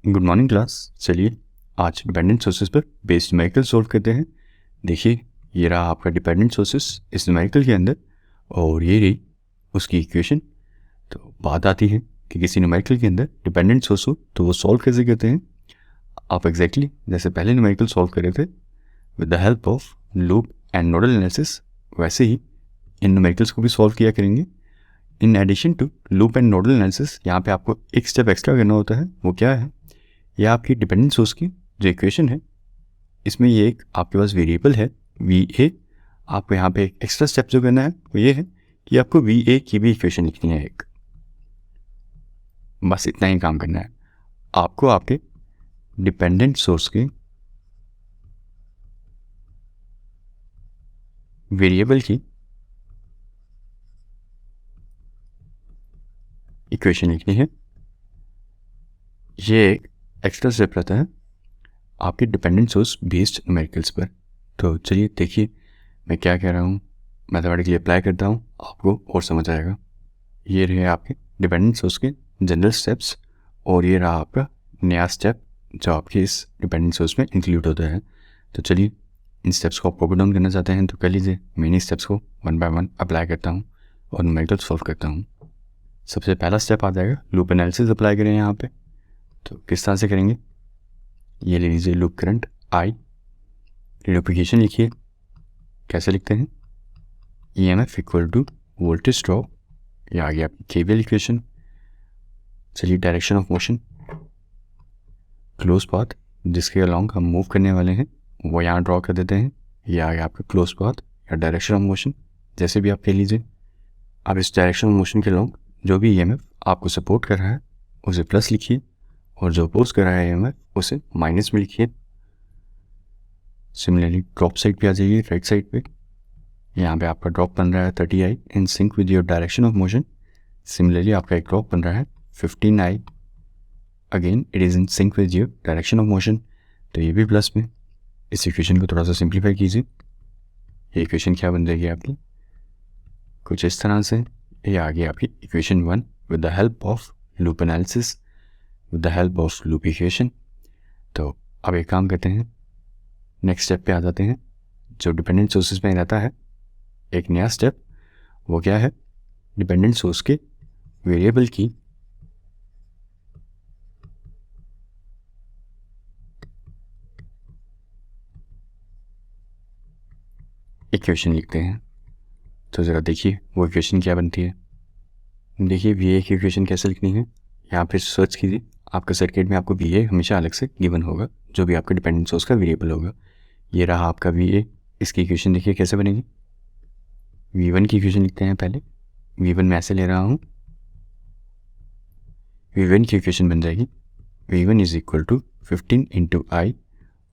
Good morning class. चलिए आज dependent sources पर बेस्ड न्यूमेरिकल सॉल्व करते हैं। देखिए ये रहा आपका डिपेंडेंट सोर्सेज इस न्यूमेरिकल के अंदर और ये रही उसकी इक्वेशन। तो बात आती है कि किसी न्यूमेरिकल के अंदर डिपेंडेंट सोर्स हो तो वो सॉल्व कैसे करते हैं। आप एग्जैक्टली जैसे पहले न्यूमेरिकल सॉल्व करे थे with the help of loop and nodal analysis, वैसे ही इन न्यूमेरिकल्स को भी सॉल्व किया करेंगे। In addition to loop and nodal analysis यहाँ पे आपको एक स्टेप एक्स्ट्रा करना होता है। वो क्या है? यह आपकी डिपेंडेंट सोर्स की जो इक्वेशन है, इसमें ये एक आपके पास वेरिएबल है VA। आपको यहाँ पे एक एक्स्ट्रा स्टेप जो करना है वो ये है कि आपको VA की भी इक्वेशन लिखनी है एक। बस इतना ही काम करना है आपको। आपके डिपेंडेंट सोर्स के वेरिएबल की इक्वेशन लिखनी है। ये एक एक्स्ट्रा स्टेप रहता है आपके डिपेंडेंट सोर्स बेस्ड न्यूमेरिकल्स पर। तो चलिए देखिए मैं क्या कह रहा हूँ, मैथमेटिकली अप्लाई करता हूँ, आपको और समझ आएगा। ये रहे आपके डिपेंडेंट सोर्स के जनरल स्टेप्स और ये रहा आपका नया स्टेप जो आपके इस डिपेंडेंट सोर्स में इंक्लूड होता है। तो चलिए इन स्टेप्स को आप कॉपी डाउन करना चाहते हैं तो कर लीजिए। मैं इन स्टेप्स को वन बाय वन अप्लाई करता हूँ और न्यूमेरिकल सॉल्व करता हूँ। सबसे पहला स्टेप आ जाएगा लूप एनालिसिस अप्लाई करें यहाँ पे। तो किस तरह से करेंगे, ये ले लीजिए लूप करंट I, लूपिफिकेशन लिखिए। कैसे लिखते हैं? EMF equal to voltage drop, ये आ गया आपकी KVL इक्वेशन। चलिए direction of motion, close path जिसके अलॉन्ग हम मूव करने वाले हैं वो यहाँ ड्रॉ कर देते हैं। ये आ गया आपका क्लोज पाथ या डायरेक्शन ऑफ मोशन, जैसे भी आप कह लीजिए। अब इस डायरेक्शन ऑफ मोशन के अलॉन्ग जो भी EMF आपको सपोर्ट कर रहा है उसे प्लस लिखिए और जो अपोज कर रहा है EMF उसे माइनस में लिखिए। सिमिलरली ड्रॉप साइड पे आ जाइए, राइट साइड पे। यहाँ पे आपका ड्रॉप बन रहा है 30I in sync with your direction of motion. Similarly आपका एक ड्रॉप बन रहा है 15I, again it is in sync with your direction of motion. तो ये भी प्लस में। इस इक्वेशन को थोड़ा सा सिंप्लीफाई कीजिए। ये इक्वेशन क्या बन जाएगी आपकी कुछ इस तरह से। ये आ गई आपकी equation 1 with the help of loop analysis, with the help of loop equation. तो अब एक काम करते हैं, नेक्स्ट स्टेप पे आ जाते हैं जो डिपेंडेंट सोर्सेज में रहता है एक नया स्टेप। वो क्या है? डिपेंडेंट सोर्स के वेरिएबल की इक्वेशन लिखते हैं। तो ज़रा देखिए वो इक्वेशन क्या बनती है। देखिए VA की इक्वेशन कैसे लिखनी है, यहाँ पे सर्च कीजिए। आपका सर्किट में आपको VA हमेशा अलग से गिवन होगा जो भी आपका डिपेंडेंट सोर्स का वेरिएबल होगा। ये रहा आपका VA। इसकी इक्वेशन देखिए कैसे बनेगी। V1 की इक्वेशन लिखते हैं पहले। V1 मैं ऐसे ले रहा हूँ। V1 की इक्वेशन बन जाएगी V1 is equal to 15 into I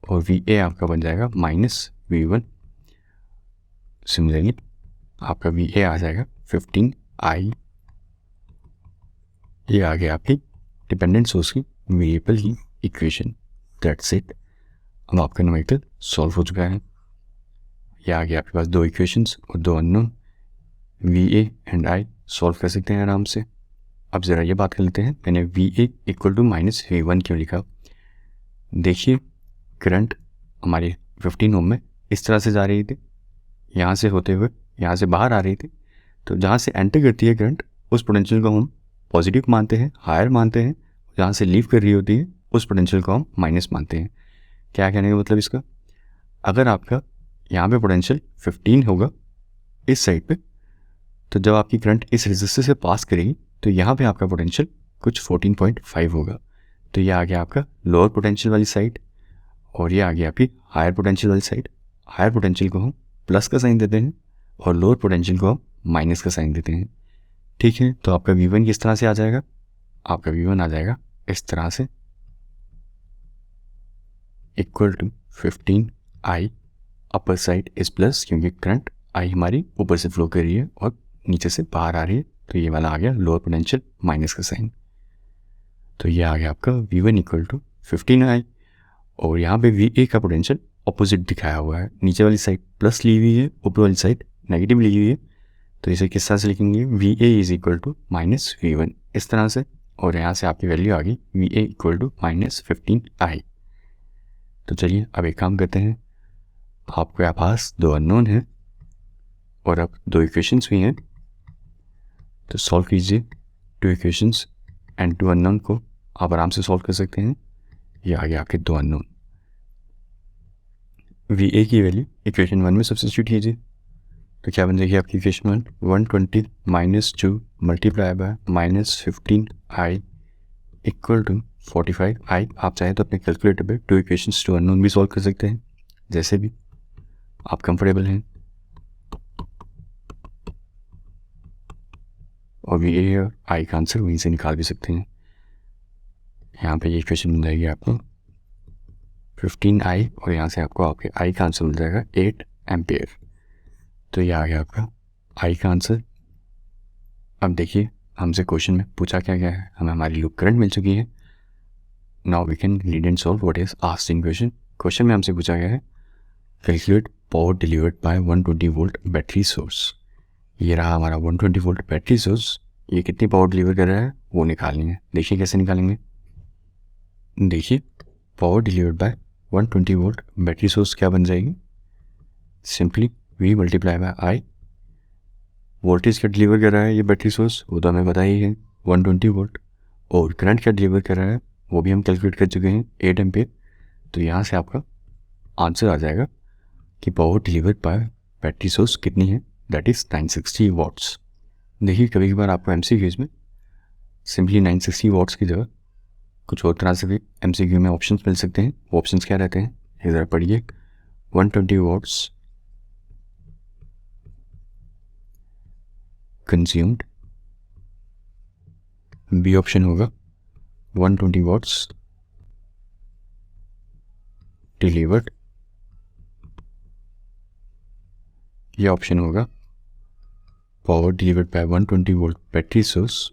और VA आपका बन जाएगा माइनस V1। सिमिलरली आपका VA आ जाएगा 15I। ये आ गया आपकी डिपेंडेंट सोर्स की वेरिएबल की इक्वेशन। That's it. अब आपका न्यूमेरिकल सॉल्व हो चुका है। ये आ गया आपके पास दो इक्वेशंस और दो unknown. VA and I solve कर सकते हैं आराम से। अब ज़रा ये बात कर लेते हैं मैंने VA equal to minus V1 क्यों लिखा। देखिए करंट हमारे 15 ओम में इस तरह से जा रही थी, यहाँ से होते हुए यहाँ से बाहर आ रही थी। तो जहाँ से एंटर करती है करंट उस पोटेंशियल को हम पॉजिटिव मानते हैं, हायर मानते हैं। जहाँ से लीव कर रही होती है उस पोटेंशियल को हम माइनस मानते हैं। क्या कहने का मतलब इसका, अगर आपका यहाँ पे पोटेंशियल 15 होगा इस साइड पे, तो जब आपकी करंट इस रेजिस्टर से पास करेगी तो यहाँ पे आपका पोटेंशियल कुछ 14.5 होगा। तो ये आ गया आपका लोअर पोटेंशियल वाली साइड और ये आ गया आपकी हायर पोटेंशियल वाली साइड। हायर पोटेंशियल को हम प्लस का साइन देते हैं और लोअर पोटेंशियल को हम माइनस का साइन देते हैं। ठीक है, तो आपका V1 किस तरह से आ जाएगा? आपका V1 आ जाएगा इस तरह से equal to 15I, upper side is plus क्योंकि करंट I हमारी ऊपर से फ्लो कर रही है और नीचे से बाहर आ रही है। तो ये वाला आ गया लोअर पोटेंशियल माइनस का साइन। तो ये आ गया आपका V1 इक्वल टू 15I और यहाँ पे VA का पोटेंशियल ऑपोजिट दिखाया हुआ है। नीचे वाली साइड प्लस ली हुई है, ऊपर वाली साइड नेगेटिव ली हुई है। तो इसे किस तरह से लिखेंगे? VA is equal to minus V1 इस तरह से। और यहाँ से आपकी वैल्यू आ गई VA इक्वल टू -15I। तो चलिए अब एक काम करते हैं, आपके पास 2 अननोन हैं और अब 2 इक्वेशंस भी हैं, तो सॉल्व कीजिए 2 इक्वेशंस एंड 2 अननोन को आप आराम से सॉल्व कर सकते हैं। ये आ गया आपके 2 अननोन। VA की वैल्यू इक्वेशन 1 में सब्स्टिट्यूट कीजिए, तो क्या बन जाएगी आपकी equation 120 - 2 multiply by -15I equal to 45I। आप चाहें तो अपने कैलकुलेटर पे 2 इक्वेशंस 2 अननोन भी सॉल्व कर सकते हैं, जैसे भी आप कंफर्टेबल हैं। और VA और I का आंसर वहीं से निकाल भी सकते हैं। यहाँ पे ये इक्वेशन बन जाएगी आपको 15I और यहाँ से आपको आपके I का आंसर मिल जाएगा 8 एम्पियर। तो ये आ गया आपका I का आंसर। अब देखिए हमसे क्वेश्चन में पूछा क्या गया है, हमें हमारी लूप करंट मिल चुकी है। Now we can read and solve what is asked in question. Question में हमसे पूछा गया है calculate power delivered by 120 volt battery source. ये रहा हमारा 120 वोल्ट बैटरी सोर्स, ये कितनी पावर डिलीवर कर रहा है वो निकालनी है। देखिए कैसे निकालेंगे। देखिए power delivered by 120 volt battery source क्या बन जाएगी, simply V multiply by I। Voltage क्या डिलीवर कर रहा है ये बैटरी सोर्स, वो तो हमें पता ही है 120 वोल्ट। और करंट क्या डिलीवर कर रहा है वो भी हम कैलकुलेट कर चुके हैं 8 एम्पियर। तो यहाँ से आपका आंसर आ जाएगा कि power delivered bye battery source कितनी है, दैट इज़ 960 वॉट्स। देखिए कभी कभार आपको MCQs में सिंपली 960 वॉट्स की जगह कुछ और तरह से भी MCQ में ऑप्शंस मिल सकते हैं। वो ऑप्शंस क्या रहते हैं इधर पढ़िए। 120 वॉट्स कंज्यूम्ड, बी ऑप्शन होगा 120 वॉट्स डिलीवर्ड, ये ऑप्शन होगा power delivered by 120 volt battery source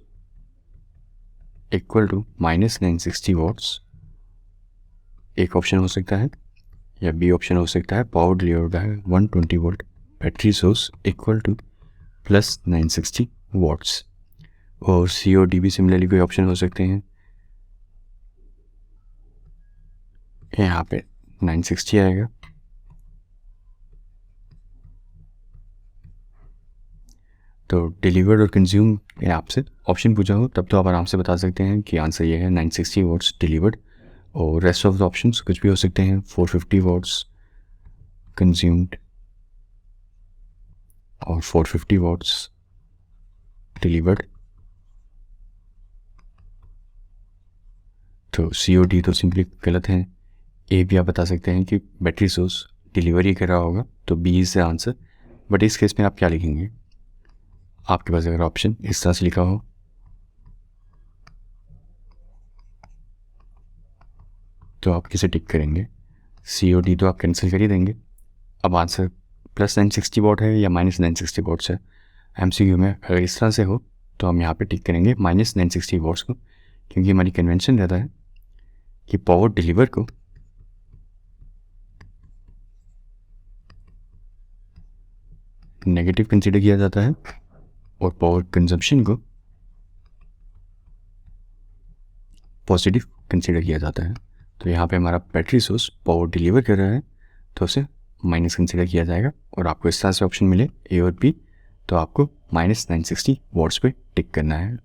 equal to -960 watts. एक ऑप्शन हो सकता है, या बी ऑप्शन हो सकता है power delivered by 120 volt battery source equal to +960 watts. और सी और डी भी सिमिलरली कोई ऑप्शन हो सकते हैं। यहाँ पे 960 आएगा। तो डिलीवर्ड और कंज्यूम या आपसे ऑप्शन पूछा हो तब तो आप आराम से बता सकते हैं कि आंसर ये है 960 वॉट्स डिलीवर्ड। और रेस्ट ऑफ द ऑप्शंस कुछ भी हो सकते हैं, 450 वॉट्स कंज्यूम्ड और 450 वॉट्स डिलीवर्ड। तो सी और डी तो सिंपली गलत हैं। ए भी आप बता सकते हैं कि बैटरी सोर्स डिलीवरी कर रहा होगा, तो B is the answer. But इस केस में आप क्या लिखेंगे, आपके पास अगर ऑप्शन इस तरह से लिखा हो तो आप किसे टिक करेंगे, सी और डी तो आप कैंसिल कर ही देंगे। अब आंसर +960 वॉट है या -960 वॉट्स है। MCQ में अगर इस तरह से हो तो हम यहाँ पे टिक करेंगे -960 वॉट्स को, क्योंकि हमारी कन्वेंशन रहता है कि पावर डिलीवर को नेगेटिव कंसीडर किया जाता है और पावर कंजम्पशन को पॉजिटिव कंसीडर किया जाता है। तो यहाँ पे हमारा बैटरी सोर्स पावर डिलीवर कर रहा है तो उसे माइनस कंसीडर किया जाएगा। और आपको इस तरह से ऑप्शन मिले A और B तो आपको -960 वॉट्स पे टिक करना है।